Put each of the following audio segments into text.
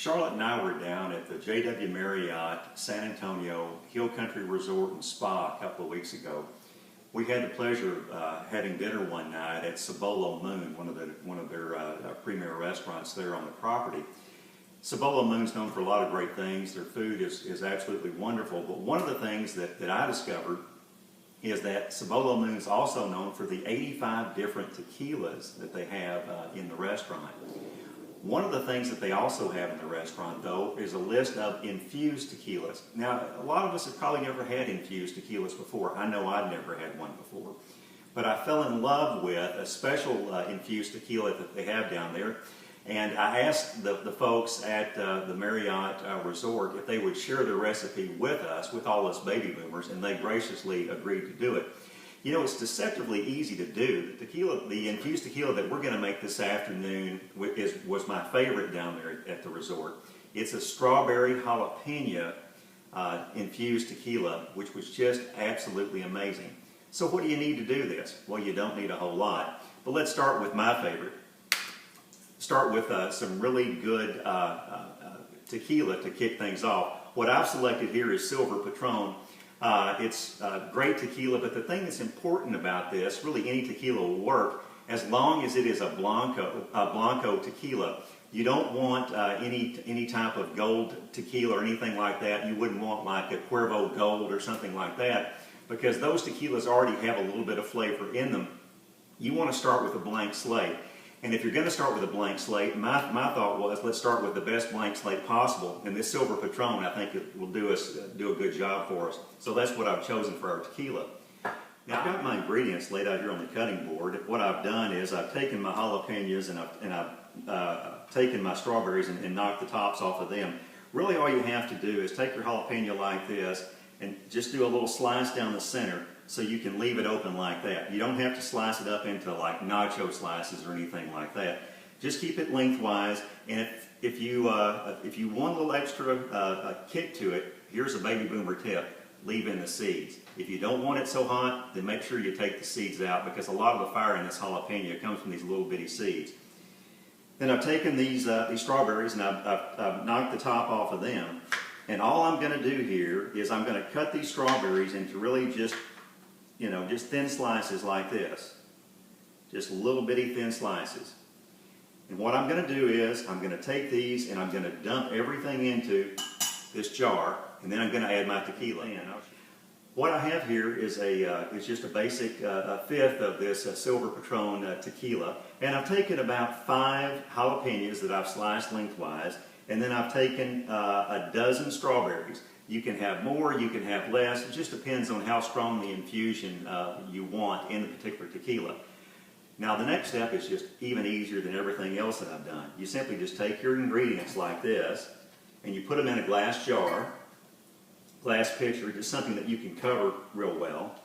Charlotte and I were down at the JW Marriott San Antonio Hill Country Resort and Spa a couple of weeks ago. We had the pleasure of having dinner one night at Cibolo Moon, one of their premier restaurants there on the property. Cibolo Moon's known for a lot of great things. Their food is absolutely wonderful, but one of the things that I discovered is that Cibolo Moon is also known for the 85 different tequilas that they have in the restaurant. One of the things that they also have in the restaurant, though, is a list of infused tequilas. Now, a lot of us have probably never had infused tequilas before. I know I've never had one before. But I fell in love with a special infused tequila that they have down there. And I asked the folks at the Marriott Resort if they would share the recipe with us, with all us baby boomers, and they graciously agreed to do it. You know, it's deceptively easy to do. The infused tequila that we're going to make this afternoon was my favorite down there at the resort. It's a strawberry jalapeno infused tequila, which was just absolutely amazing. So what do you need to do this? Well, you don't need a whole lot. But let's start with my favorite. Start with some really good tequila to kick things off. What I've selected here is Silver Patron. It's great tequila, but the thing that's important about this, really any tequila will work as long as it is a Blanco tequila. You don't want any type of gold tequila or anything like that. You wouldn't want like a Cuervo Gold or something like that, because those tequilas already have a little bit of flavor in them. You want to start with a blank slate. And if you're going to start with a blank slate, my thought was, let's start with the best blank slate possible. And this Silver Patron, I think it will do a good job for us. So that's what I've chosen for our tequila. Now I've got my ingredients laid out here on the cutting board. What I've done is I've taken my jalapenos and I've taken my strawberries and knocked the tops off of them. Really all you have to do is take your jalapeno like this and just do a little slice down the center, so you can leave it open like that. You don't have to slice it up into like nacho slices or anything like that. Just keep it lengthwise, and if you want a little extra kick to it, here's a baby boomer tip: leave in the seeds. If you don't want it so hot, then make sure you take the seeds out, because a lot of the fire in this jalapeno comes from these little bitty seeds. Then I've taken these strawberries and I've knocked the top off of them, and all I'm going to do here is I'm going to cut these strawberries into really just thin slices like this. Just little bitty thin slices. And what I'm going to do is I'm going to take these and I'm going to dump everything into this jar, and then I'm going to add my tequila in. What I have here is just a basic fifth of this Silver Patron tequila, and I've taken about 5 jalapenos that I've sliced lengthwise, and then I've taken a dozen strawberries. You can have more, you can have less. It just depends on how strong the infusion you want in the particular tequila. Now the next step is just even easier than everything else that I've done. You simply just take your ingredients like this and you put them in a glass jar, glass pitcher, just something that you can cover real well.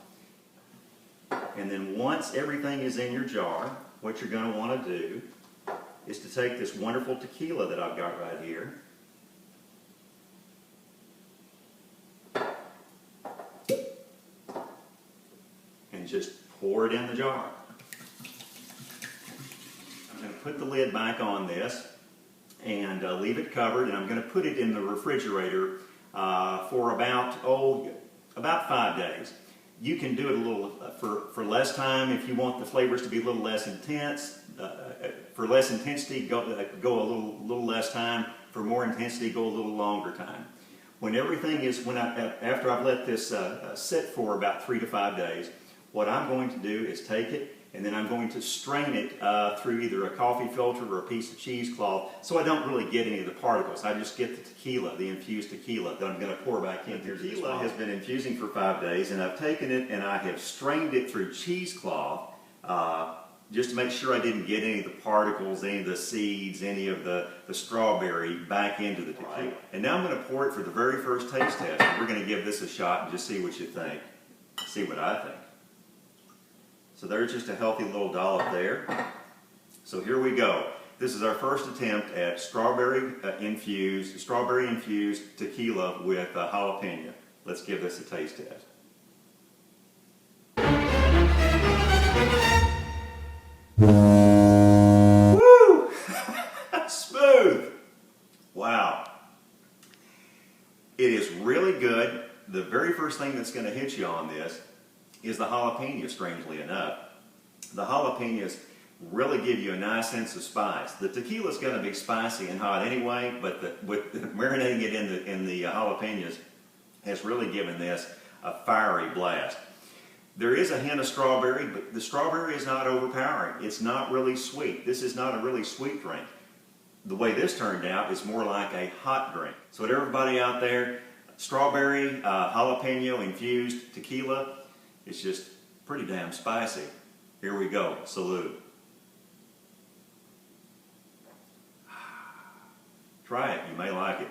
And then once everything is in your jar, what you're going to want to do is to take this wonderful tequila that I've got right here, and just pour it in the jar. I'm going to put the lid back on this and leave it covered, and I'm going to put it in the refrigerator for about 5 days. You can do it a little for less time if you want the flavors to be a little less intense. For less intensity, go a little less time. For more intensity, go a little longer time. When everything is, after I've let this sit for about 3 to 5 days, what I'm going to do is take it and then I'm going to strain it through either a coffee filter or a piece of cheesecloth, so I don't really get any of the particles. I just get the tequila, the infused tequila, that I'm going to pour back in. The tequila has been infusing for 5 days, and I've taken it and I have strained it through cheesecloth just to make sure I didn't get any of the particles, any of the seeds, any of the strawberry back into the tequila. Right. And now I'm going to pour it for the very first taste test. And we're going to give this a shot and just see what you think. See what I think. So there's just a healthy little dollop there. So here we go. This is our first attempt at strawberry infused tequila with jalapeno. Let's give this a taste test. Woo! Smooth. Wow. It is really good. The very first thing that's going to hit you on this is the jalapeno, strangely enough. The jalapenos really give you a nice sense of spice. The tequila is going to be spicy and hot anyway, but with marinating it in the jalapenos has really given this a fiery blast. There is a hint of strawberry, but the strawberry is not overpowering. It's not really sweet. This is not a really sweet drink. The way this turned out is more like a hot drink. So to everybody out there, strawberry, jalapeno infused tequila, it's just pretty damn spicy. Here we go. Salute. Try it. You may like it.